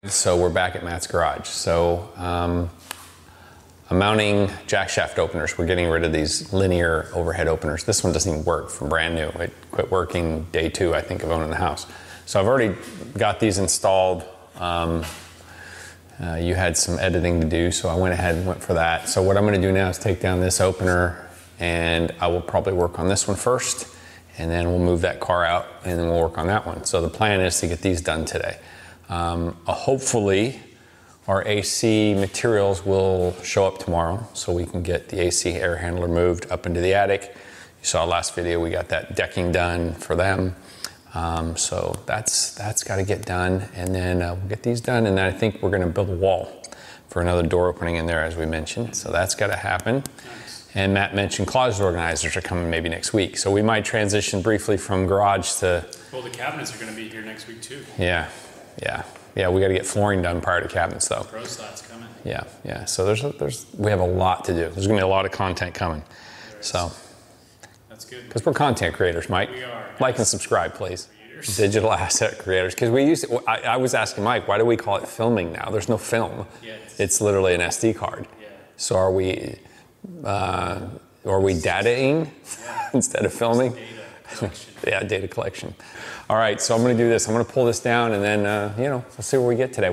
So we're back at Matt's garage. So I'm mounting Jackshaft openers. We're getting rid of these linear overhead openers. This one doesn't even work from brand new. It quit working day 2, I think, of owning the house. So I've already got these installed. You had some editing to do, so I went ahead and went for that. So what I'm gonna do now is take down this opener, and I will probably work on this one first, and then we'll move that car out, and then we'll work on that one. So the plan is to get these done today. Hopefully our AC materials will show up tomorrow so we can get the AC air handler moved up into the attic. You saw last video, we got that decking done for them. So that's got to get done, and then we'll get these done, and then I think we're going to build a wall for another door opening in there, as we mentioned. So that's got to happen. Nice. And Matt mentioned closet organizers are coming maybe next week. So we might transition briefly from garage to... Well, the cabinets are going to be here next week too. Yeah. We got to get flooring done prior to cabinets, though. Pro slats coming. Yeah. So we have a lot to do. There's going to be a lot of content coming. So that's good. Because we're content creators, Mike. We are. Like and subscribe, please. Creators. Digital asset creators. Because I was asking Mike, why do we call it filming now? There's no film. Yeah, it's literally an SD card. Yeah. So are we dataing instead of filming? Data collection. Yeah, data collection. All right, so I'm going to do this. I'm going to pull this down, and then, let's see where we get today.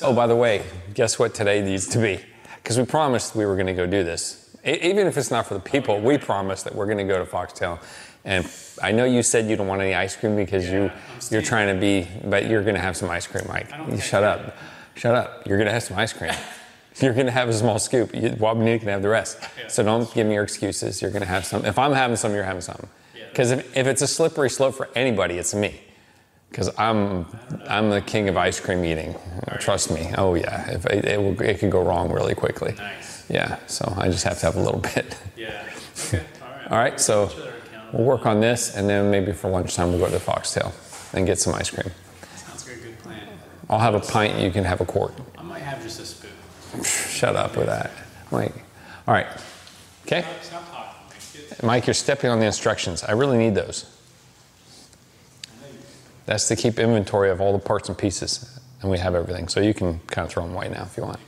Oh, by the way, guess what today needs to be? Because we promised we were going to go do this. Even if it's not for the people, we promised that we're going to go to Foxtail. And I know you said you don't want any ice cream because you're trying to be, but you're going to have some ice cream, Mike. Shut up. Shut up. You're going to have some ice cream. You're going to have a small scoop. Wabney can have the rest. So don't give me your excuses. You're going to have some. If I'm having some, you're having some. Because if it's a slippery slope for anybody, it's me. Because I'm the king of ice cream eating. Trust me. Oh yeah, it could go wrong really quickly. Nice. Yeah, so I just have to have a little bit. Yeah. Okay. All right. So we'll work on this, and then maybe for lunchtime we'll go to Foxtail and get some ice cream. Sounds like a good plan. I'll have a pint. You can have a quart. I might have just a spoon. Shut up with that, Mike. All right. Okay. Stop talking. Mike, you're stepping on the instructions. I really need those. That's to keep inventory of all the parts and pieces, and we have everything. So you can kind of throw them away now if you want.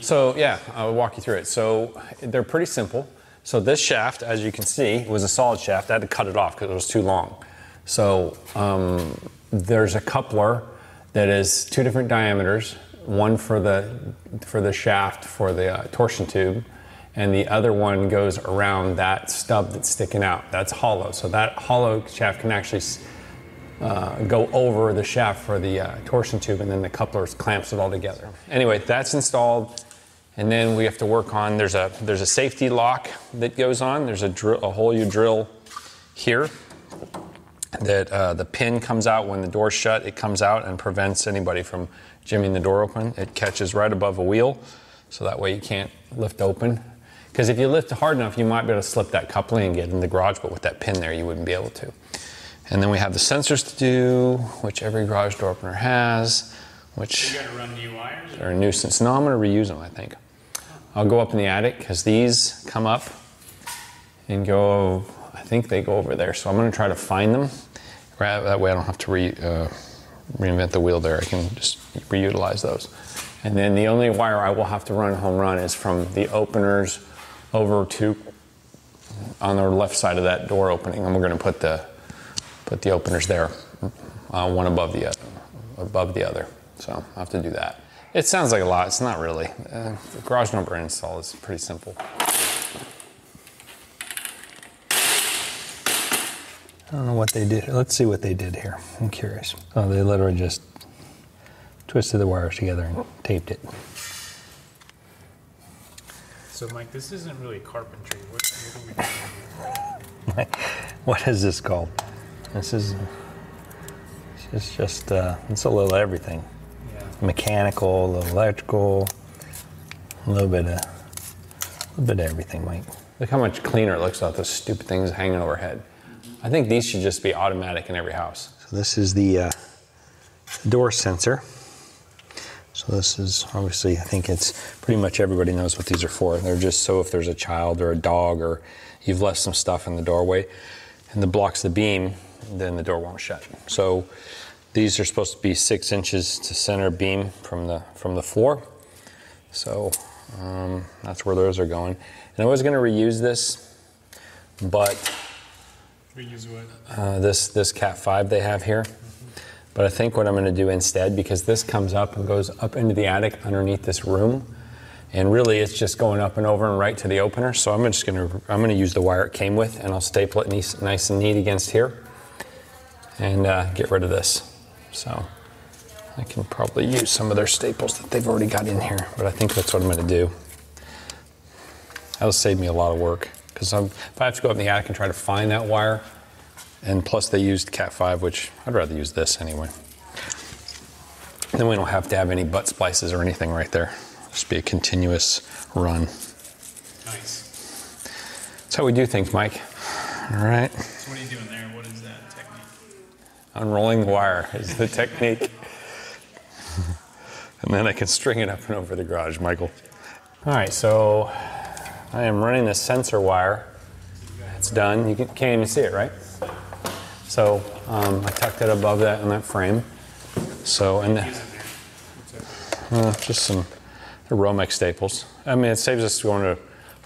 So yeah, I'll walk you through it. So they're pretty simple. So this shaft, as you can see, was a solid shaft. I had to cut it off because it was too long. So there's a coupler that is 2 different diameters, one for the shaft for the torsion tube, and the other one goes around that stub that's sticking out. That's hollow. So that hollow shaft can actually go over the shaft for the torsion tube, and then the coupler clamps it all together. Anyway, that's installed, and then we have to work on, there's a safety lock that goes on. There's a hole you drill here that the pin comes out when the door's shut. It comes out and prevents anybody from jimmying the door open. It catches right above a wheel, so that way you can't lift open. Because if you lift hard enough, you might be able to slip that coupling and get in the garage, but with that pin there, you wouldn't be able to. And then we have the sensors to do, which every garage door opener has, which you gotta run new wires, are a nuisance. No, I'm gonna reuse them, I think. I'll go up in the attic, because these come up and go, I think they go over there. So I'm gonna try to find them. That way I don't have to reinvent the wheel there. I can just reutilize those. And then the only wire I will have to run home run is from the openers over to on the left side of that door opening, and we're going to put the openers there, one above the other. So I'll have to do that. It sounds like a lot. It's not really. The garage door install is pretty simple. I don't know what they did. Let's see what they did here. I'm curious. Oh, they literally just twisted the wires together and taped it. So Mike, this isn't really carpentry. What are we doing here? What is this called? This is just it's a little everything. Yeah. Mechanical, a little electrical, a little bit of everything, Mike. Look how much cleaner it looks without those stupid things hanging overhead. I think these should just be automatic in every house. So this is the door sensor. So this is obviously, I think it's pretty much everybody knows what these are for. They're just so if there's a child or a dog or you've left some stuff in the doorway and it blocks the beam, then the door won't shut. So These are supposed to be 6 inches to center beam from the floor. So that's where those are going. And I was going to reuse this, but reuse what? This Cat 5 they have here. But I think what I'm going to do instead, because this comes up and goes up into the attic underneath this room, and really it's just going up and over and right to the opener. So I'm going to use the wire it came with, and I'll staple it nice and neat against here, and get rid of this. So I can probably use some of their staples that they've already got in here, but I think that's what I'm going to do. That'll save me a lot of work, because if I have to go up in the attic and try to find that wire, and plus they used Cat 5, which I'd rather use this anyway. Then we don't have to have any butt splices or anything right there. Just be a continuous run. Nice. That's how we do things, Mike. All right. So what are you doing there? What is that technique? Unrolling the wire is the technique. And then I can string it up and over the garage, Michael. All right, so I am running the sensor wire. It's done. You can't even see it, right? So I tucked it above that in that frame. So, and just some Romex staples. I mean, it saves us going to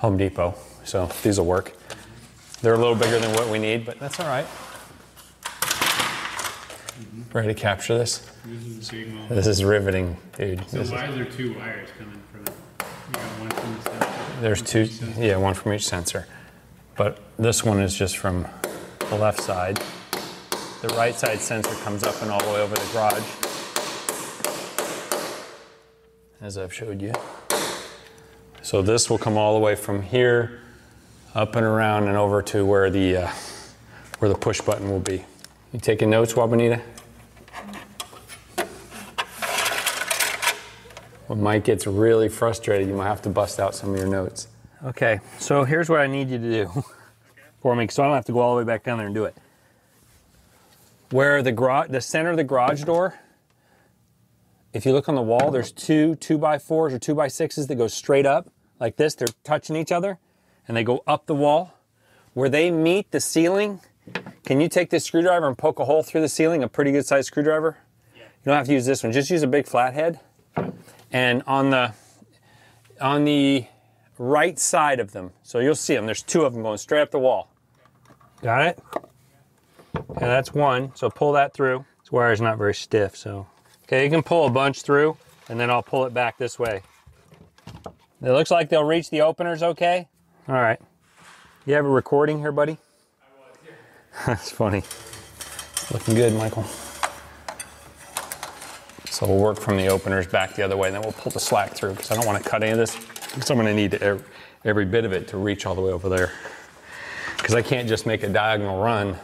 Home Depot, so these will work. They're a little bigger than what we need, but that's all right. Ready to capture this? This is riveting, dude. So why are there 2 wires coming from it? You got one from the sensor? There's 2, yeah, one from each sensor. But this one is just from the left side. The right side sensor comes up and all the way over the garage, as I've showed you. So this will come all the way from here, up and around and over to where the push button will be. You taking notes, Wabanita? When Mike gets really frustrated, you might have to bust out some of your notes. Okay, so here's what I need you to do for me, so I don't have to go all the way back down there and do it. Where the center of the garage door, if you look on the wall, there's 2 2x4s or 2x6s that go straight up like this. They're touching each other, and they go up the wall. Where they meet the ceiling, can you take this screwdriver and poke a hole through the ceiling, a pretty good sized screwdriver? Yeah. You don't have to use this one, just use a big flathead. And on the right side of them, so you'll see them, there's 2 of them going straight up the wall. Got it? Okay, that's one, so pull that through. This wire is not very stiff, so. Okay, you can pull a bunch through, and then I'll pull it back this way. It looks like they'll reach the openers okay. All right. You have a recording here, buddy? I was, yeah. That's funny. Looking good, Michael. So we'll work from the openers back the other way, and then we'll pull the slack through, because I don't want to cut any of this, because I'm going to need every bit of it to reach all the way over there. Because I can't just make a diagonal run,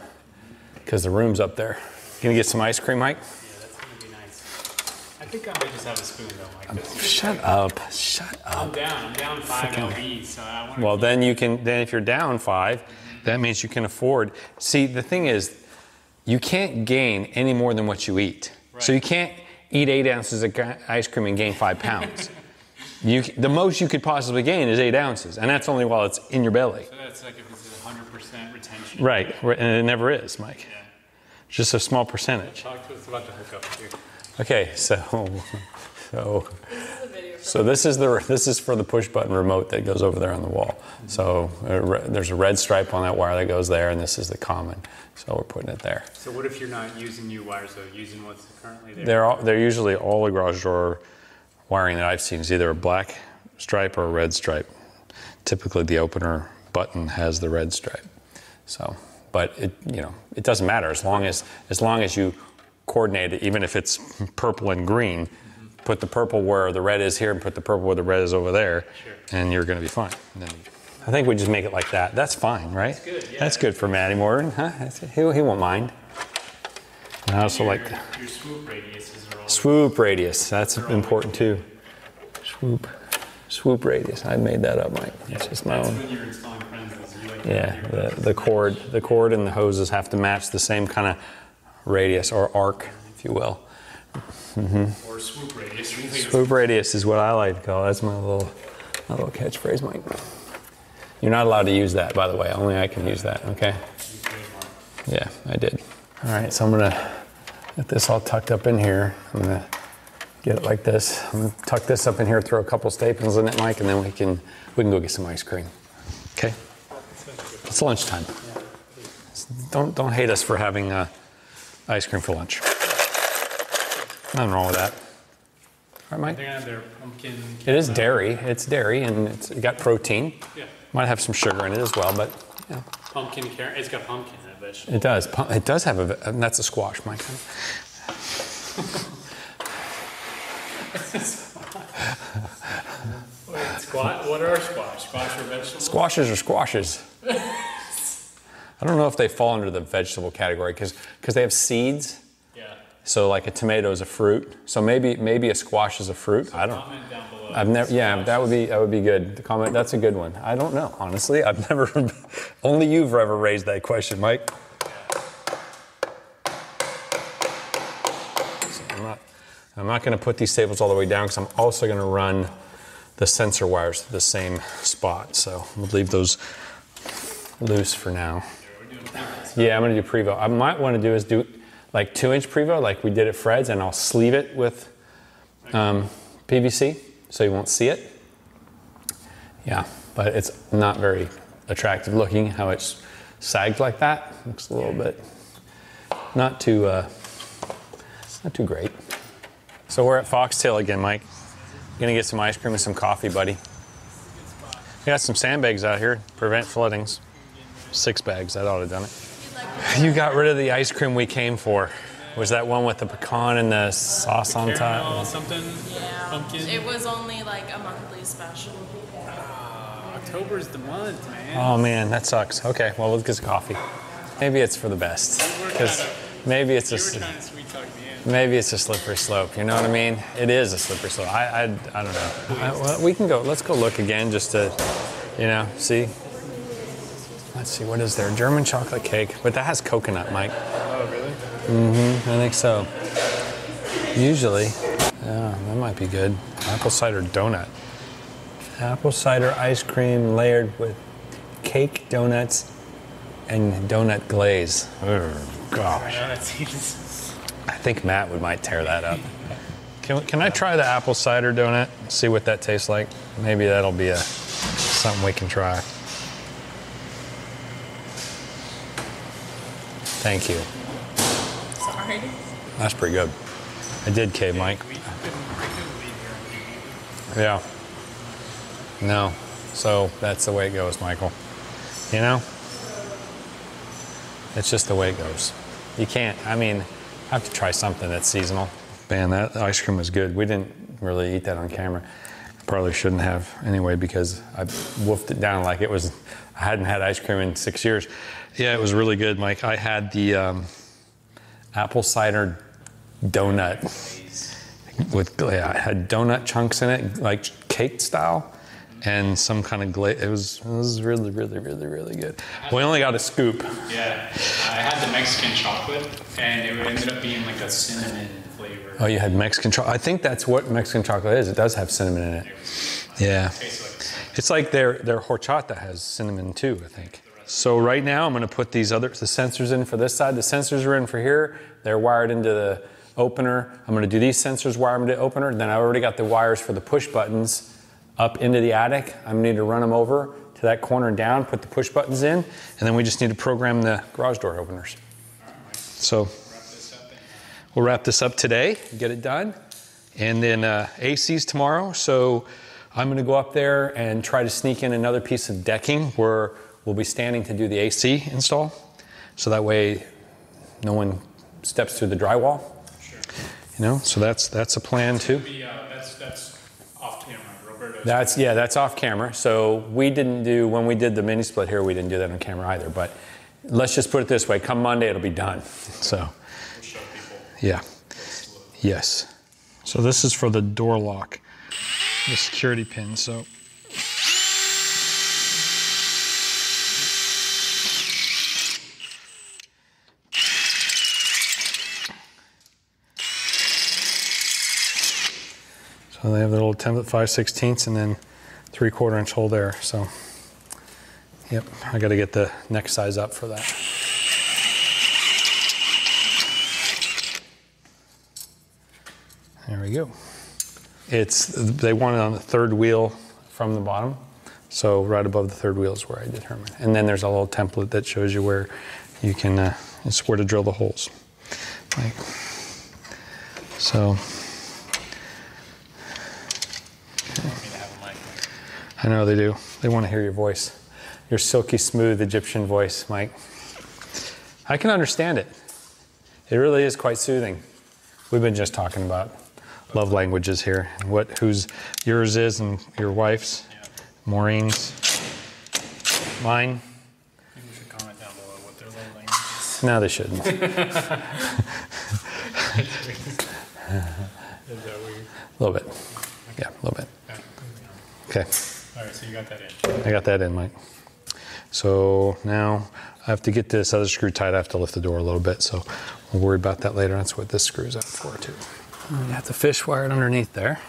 because the room's up there. Gonna get some ice cream, Mike? Yeah, that's gonna be nice. I think I might just have a spoon though, Mike. Shut up. Shut up. I'm down 5 LBs, so I want to. Well, then if you're down 5, that means you can afford. See, the thing is, you can't gain any more than what you eat. Right. So you can't eat 8 ounces of ice cream and gain 5 pounds. The most you could possibly gain is 8 ounces, and that's only while it's in your belly. So that's like if it's 100% retention. Right, and it never is, Mike. Yeah. Just a small percentage. Talk to us about the hookup here. Okay, so this is for the push button remote that goes over there on the wall. So there's a red stripe on that wire that goes there, and this is the common. So we're putting it there. So what if you're not using new wires, though, using what's currently there? They're usually all the garage door wiring that I've seen is either a black stripe or a red stripe. Typically the opener button has the red stripe. So, but it doesn't matter as long as you coordinate it, even if it's purple and green. Put the purple where the red is here and put the purple where the red is over there, and you're going to be fine. I think we just make it like that. That's fine, right? That's good. Yeah, that's good for Matty Morton, huh? He won't mind. And I also like your swoop radiuses are all swoop radius. That's important too. Swoop radius. I made that up, Mike. It's just my own. When you're installing friends, you like the cord and the hoses have to match the same kind of radius or arc, if you will. Mm-hmm. Or swoop radius. Swoop radius is what I like to call it. That's my little catchphrase, Mike. You're not allowed to use that, by the way. Only I can use that, okay? Yeah, I did. All right, so I'm gonna Get this all tucked up in here. I'm gonna get it like this. I'm gonna tuck this up in here, throw a couple staples in it, Mike, and then we can go get some ice cream. Okay? It's lunchtime. Don't hate us for having ice cream for lunch. Nothing wrong with that. All right, Mike? They're gonna have their pumpkin. It is dairy. It's dairy, and it's got protein. Yeah. Might have some sugar in it as well, but yeah. Pumpkin carrot. It's got pumpkin in it, vegetable. It does. It does have and that's a squash, Mike. What are squash? Squash or vegetables? Squashes are squashes. I don't know if they fall under the vegetable category because they have seeds. Yeah. So like a tomato is a fruit. So maybe a squash is a fruit. I don't. Comment down below. I've never. Yeah, that would be good. The comment. That's a good one. I don't know, honestly. I've never. Only you've ever raised that question, Mike. So I'm not going to put these staples all the way down because I'm also going to run the sensor wires to the same spot. So we'll leave those loose for now. Yeah, I'm going to do Prevo. I might want to do is do like 2-inch Prevo like we did at Fred's, and I'll sleeve it with PVC so you won't see it. Yeah, but it's not very attractive looking how it's sagged like that. Looks a little bit not too great. So we're at Foxtail again, Mike. Gonna get some ice cream and some coffee, buddy. We got some sandbags out here, prevent floodings. 6 bags, that ought to have done it. You got rid of the ice cream we came for. Was that one with the pecan and the sauce on top? Something? Yeah. Pumpkin? It was only like a monthly special. October's the month, man. Oh man, that sucks. Okay, well, we'll get some coffee. Maybe it's for the best. Because maybe it's maybe it's a slippery slope. You know what I mean? It is a slippery slope. I don't know. Well, we can go. Let's go look again just to, see. Let's see, what is there? German chocolate cake, but that has coconut, Mike. Oh, really? Mm-hmm, I think so. Usually, yeah, that might be good. Apple cider donut. Apple cider ice cream layered with cake donuts and donut glaze. Oh, gosh. I think Matt might tear that up. Can I try the apple cider donut? See what that tastes like? Maybe that'll be something we can try. Thank you. Sorry. That's pretty good. I did cave, Mike. Yeah. No. So that's the way it goes, Michael. It's just the way it goes. You can't, I have to try something that's seasonal. Man, that ice cream was good. We didn't really eat that on camera. Probably shouldn't have anyway because I wolfed it down like it was, I hadn't had ice cream in 6 years. Yeah, it was really good, Mike. I had the apple cider donut with, I had donut chunks in it, like cake style, and some kind of glaze. It was really, really, really, really good. We only got a scoop. Yeah, I had the Mexican chocolate, and it ended up being like a cinnamon flavor. Oh, you had Mexican chocolate. I think that's what Mexican chocolate is. It does have cinnamon in it. Yeah. It's like their horchata has cinnamon too, I think. So right now I'm going to put the sensors in for this side. The sensors are in for here. They're wired into the opener. I'm going to do these sensors wire them to the opener. Then I already got the wires for the push buttons up into the attic. I'm going to need to run them over to that corner and down, put the push buttons in, and then we just need to program the garage door openers. So we'll wrap this up today, get it done. And then AC's tomorrow. So I'm going to go up there and try to sneak in another piece of decking where we'll be standing to do the AC install. So that way no one steps through the drywall. Sure. So that's a plan too. That's off camera. Roberto's That's off camera. So when we did the mini split here, we didn't do that on camera either. But let's just put it this way, come Monday, it'll be done. So, we'll show people. Yeah. Yes. So this is for the door lock, the security pin. So they have the little 10 5/16 and then 3/4 inch hole there. So, yep, I got to get the neck size up for that. you go. They want it on the third wheel from the bottom. So right above the third wheel is where I determine. And then there's a little template that shows you where you can, it's where to drill the holes. Like, so. I know they do. They want to hear your voice. Your silky smooth Egyptian voice, Mike. I can understand it. It really is quite soothing. We've been just talking about love languages here, and whose yours is and your wife's, Maureen's, mine. People should comment down below what their love language is. No, they shouldn't. Is that weird? A little bit. Yeah, a little bit. Okay. All right, so you got that in. I got that in, Mike. So now I have to get this other screw tight. I have to lift the door a little bit, so we'll worry about that later. That's what this screw's out for, too. You have the fish wired underneath there.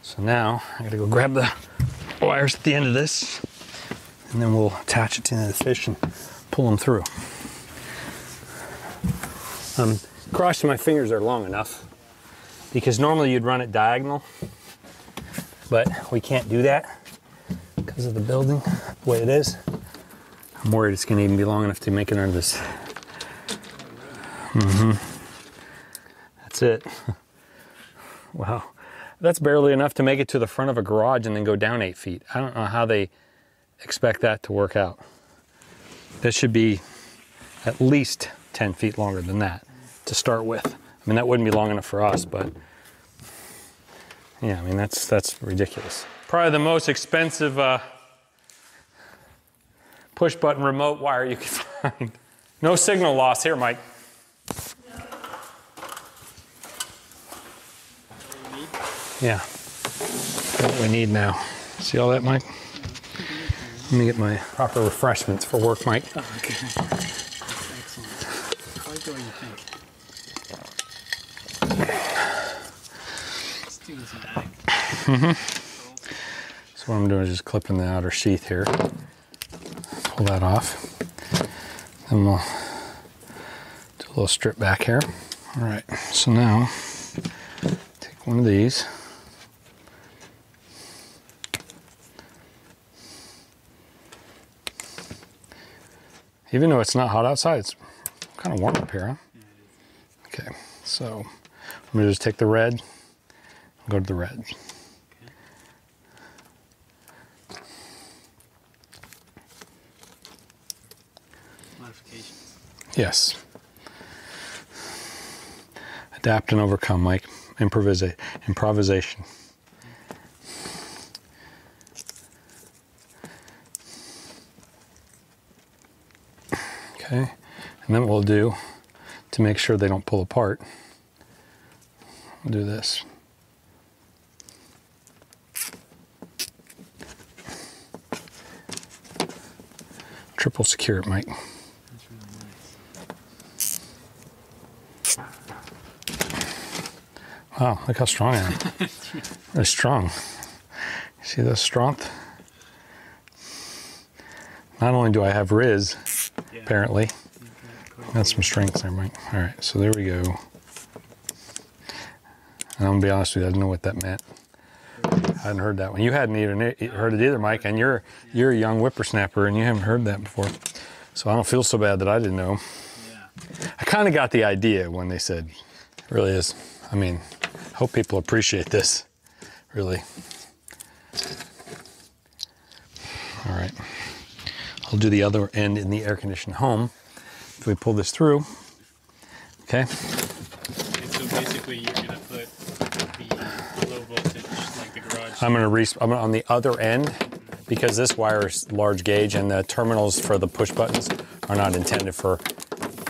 So now I gotta go grab the wires at the end of this, and then we'll attach it to the fish and pull them through. Crossing my fingers are long enough because normally you'd run it diagonal, but we can't do that because of the building, the way it is. I'm worried it's gonna even be long enough to make it under this. That's it. Wow. That's barely enough to make it to the front of a garage and then go down 8 feet. I don't know how they expect that to work out. This should be at least 10 feet longer than that to start with. I mean, that wouldn't be long enough for us, but yeah, I mean, that's ridiculous. Probably the most expensive push button remote wire you can find. No signal loss here, Mike. Yeah, what we need now. See all that, Mike? Let me get my proper refreshments for work, Mike. Oh, okay. That's excellent. I like the way you think. Let's do this back. So what I'm doing is just clipping the outer sheath here. Pull that off. Then we'll do a little strip back here. All right, so now take one of these. Even though it's not hot outside, it's kind of warm up here, huh? Okay, so I'm gonna just take the red and go to the red. Modifications. Yes. Adapt and overcome, Mike. Improvisation. Okay, and then what we'll do to make sure they don't pull apart, we'll do this. Triple secure it, Mike. That's really nice. Wow, look how strong I am. Really strong. You see the strength? Not only do I have Riz, apparently, got some strength there, Mike. All right, so there we go. And I'm gonna be honest with you, I didn't know what that meant. I hadn't heard that one. You hadn't even heard it either, Mike, and you're a young whippersnapper and you haven't heard that before. So I don't feel so bad that I didn't know. Yeah. I kind of got the idea when they said, it really is. I mean, I hope people appreciate this, really. All right. I'll do the other end in the air-conditioned home. If we pull this through, okay. And so basically you're going to put the low voltage, like the garage. I'm on the other end, because this wire is large gauge and the terminals for the push buttons are not intended for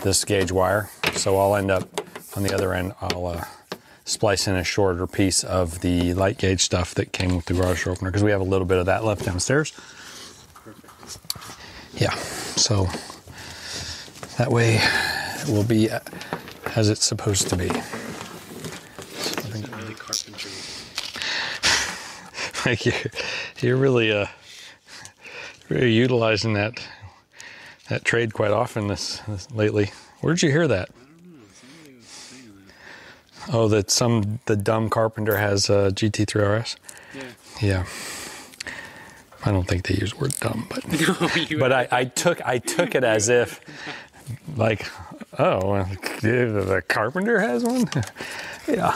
this gauge wire. So I'll end up on the other end, I'll splice in a shorter piece of the light gauge stuff that came with the garage door opener, because we have a little bit of that left downstairs. Yeah, so that way it will be as it's supposed to be. So I think really carpentry. Thank you. You're really utilizing that trade quite often this lately. Where'd you hear that? I don't know. Somebody was saying Oh, the dumb carpenter has a GT3 RS? Yeah. Yeah. I don't think they use the word dumb, but No, but I took it as if like, oh, the carpenter has one? Yeah,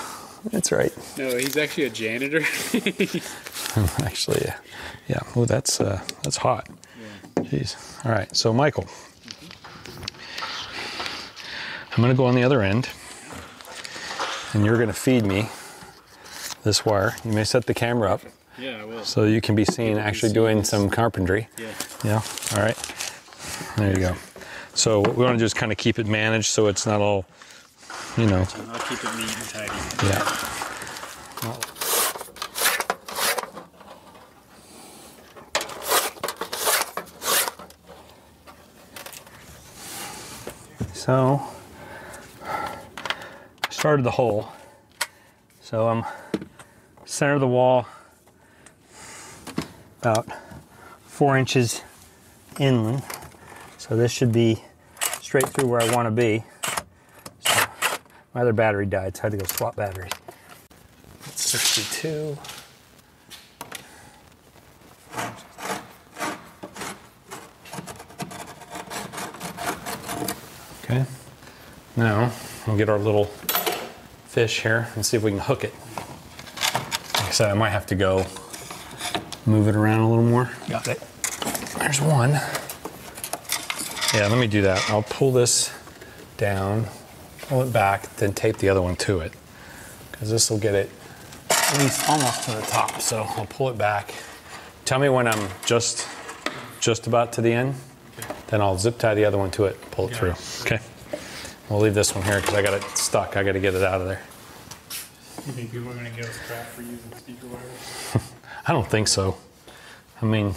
that's right. No, he's actually a janitor. Actually, yeah. Oh, that's hot. Yeah. Jeez. All right, so Michael, I'm gonna go on the other end, and you're gonna feed me this wire. You may set the camera up. Yeah, I will. So you can be seen actually doing some carpentry. Yeah. Yeah, all right. There you go. So we want to just kind of keep it managed so it's not all, you know. I'll keep it neat and tidy. Yeah. So, I started the hole. So I'm center of the wall, about 4 inches inland. So this should be straight through where I want to be. So my other battery died, so I had to go swap batteries. 62. Okay. Now we'll get our little fish here and see if we can hook it. Like I said, I might have to go move it around a little more. Got it. There's one. Yeah, let me do that. I'll pull this down, pull it back, then tape the other one to it. Because this will get it at least almost to the top. So I'll pull it back. Tell me when I'm just about to the end. Then I'll zip tie the other one to it, pull it through. Okay. We'll leave this one here because I got it stuck. I got to get it out of there. You think people are going to give us crap for using speaker wires? I don't think so. I mean,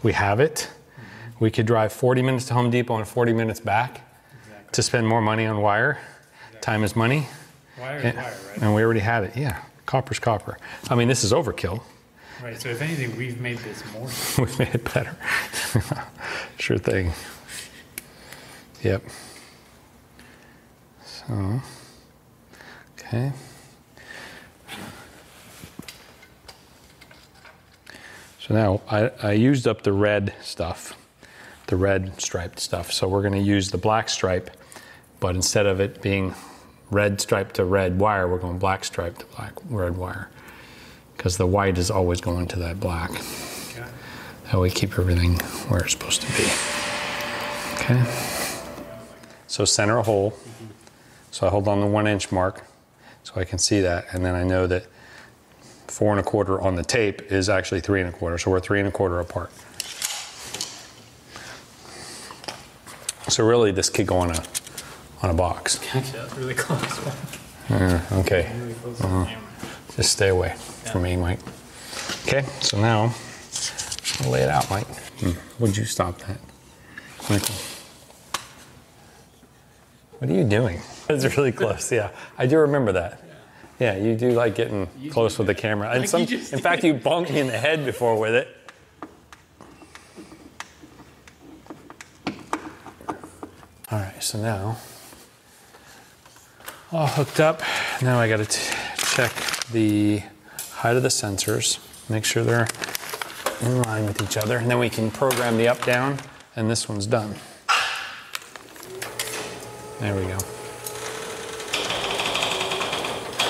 we have it. We could drive 40 minutes to Home Depot and 40 minutes back to spend more money on wire. Time is money. Wire is wire, right? And we already had it. Yeah, copper's copper. I mean, this is overkill. Right, so if anything, we've made this more. We've made it better. Sure thing. Yep. So, okay. So now I used up the red stuff, the red striped stuff. So we're going to use the black stripe, but instead of it being red stripe to red wire, we're going black stripe to red wire. Because the white is always going to that black. Okay. That way keep everything where it's supposed to be. Okay. So center a hole. So I hold on the 1 inch mark so I can see that. And then I know that 4 1/4 on the tape is actually 3 1/4. So we're 3 1/4 apart. So really this could go on a box. Actually, that's really close. Okay. Really close to the camera. Just stay away from me, Mike. Okay, so now I'll lay it out, Mike. Would you stop that? Michael. What are you doing? It's really close, yeah. I do remember that. Yeah, you do like getting close with the camera. And in fact, you bumped me in the head before with it. All right, so now all hooked up. Now I got to check the height of the sensors, make sure they're in line with each other, and then we can program the up down, and this one's done. There we go.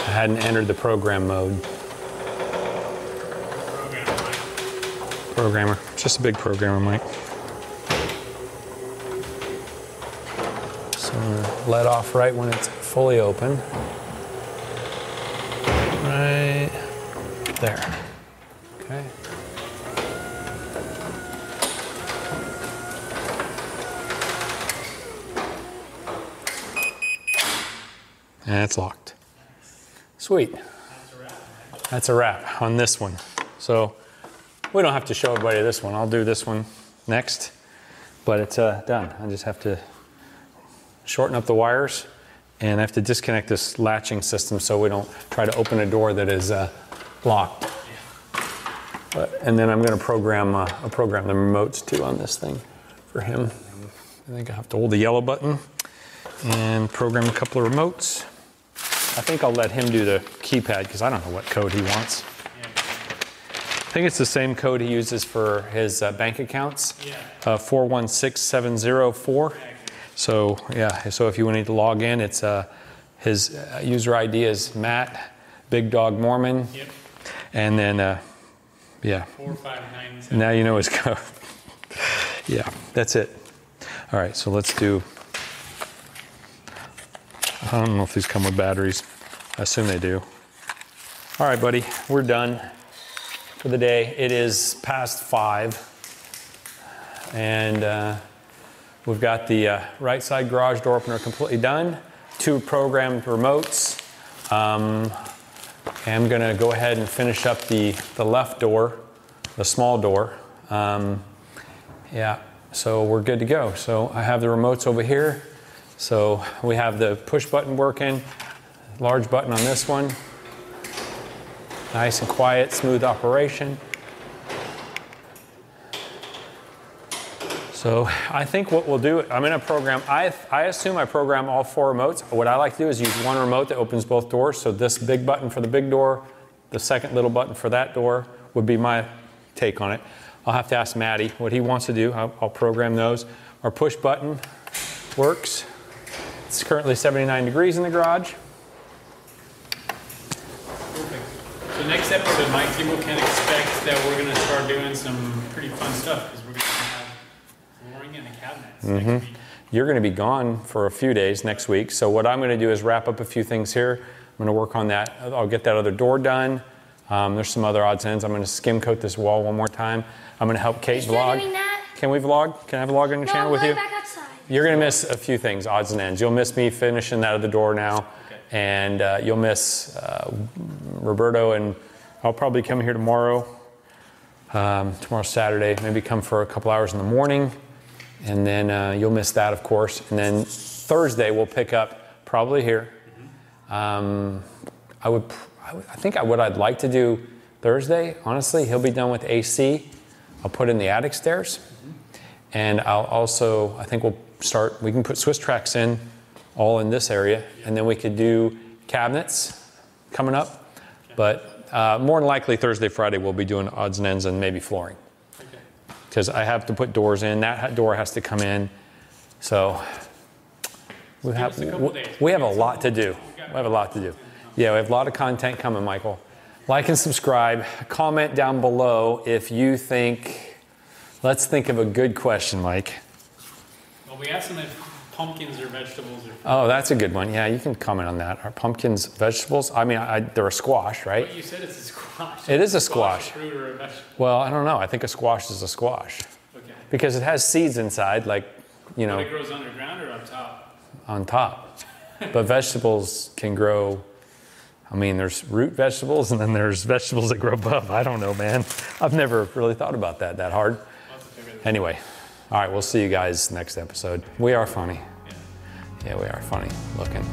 I hadn't entered the program mode. Programmer, just a big programmer, Mike. So I'm gonna let off right when it's fully open. Right there. Okay. And it's locked. Sweet. That's a wrap on this one. So we don't have to show everybody this one. I'll do this one next, but it's done. I just have to shorten up the wires, and I have to disconnect this latching system so we don't try to open a door that is locked. And then I'm going to program the remotes too on this thing for him. I think I have to hold the yellow button and program a couple of remotes. I think I'll let him do the keypad because I don't know what code he wants. I think it's the same code he uses for his bank accounts. 416704. So yeah, so if you need to log in, it's his user ID is Matt Big Dog Mormon. Yep. And then yeah. 4597. Now you know his code. Yeah, that's it. All right, so let's do. I don't know if these come with batteries. I assume they do. All right, buddy, we're done for the day. It is past 5, and we've got the right side garage door opener completely done. 2 programmed remotes. I'm gonna go ahead and finish up the left door, the small door. Yeah, so we're good to go. So I have the remotes over here. So we have the push button working, large button on this one. Nice and quiet, smooth operation. So I think what we'll do, I'm gonna program, I assume I program all 4 remotes. What I like to do is use one remote that opens both doors. So this big button for the big door, the second little button for that door would be my take on it. I'll have to ask Maddie what he wants to do. I'll program those. Our push button works. It's currently 79 degrees in the garage. Perfect. So next episode, Mike, people can expect that we're going to start doing some pretty fun stuff because we're going to have flooring in the cabinets next week. You're going to be gone for a few days next week. So what I'm going to do is wrap up a few things here. I'm going to work on that. I'll get that other door done. There's some other odds and ends. I'm going to skim coat this wall one more time. I'm going to help Kate vlog. Doing that? Can we vlog? Can I vlog on your channel with you? Back outside. You're going to miss a few things, odds and ends. You'll miss me finishing that other door now. Okay. And you'll miss Roberto, and I'll probably come here tomorrow. Tomorrow's Saturday. Maybe come for a couple hours in the morning. And then you'll miss that, of course. And then Thursday we'll pick up probably here. I think what I'd like to do Thursday, honestly, he'll be done with AC. I'll put in the attic stairs. And I'll also, I think we can put Swiss tracks in all in this area. And then we could do cabinets coming up. But more than likely Thursday, Friday, we'll be doing odds and ends and maybe flooring. Because I have to put doors in. That door has to come in. So we have a lot to do. We have a lot to do. Yeah, we have a lot of content coming, Michael. Like and subscribe. Comment down below if you think, let's think of a good question, Mike. Well, we asked them if pumpkins or vegetables or... Oh, that's a good one. Yeah, you can comment on that. Are pumpkins vegetables? I mean, they're a squash, right? But you said it's a squash. It is a squash. A fruit or a vegetable? Well, I don't know. I think a squash is a squash. Okay. Because it has seeds inside, like, you know. But it grows underground or up top? On top. But vegetables can grow, I mean, there's root vegetables and then there's vegetables that grow above. I don't know, man. I've never really thought about that hard. Anyway, all right, we'll see you guys next episode. We are funny. Yeah, we are funny looking.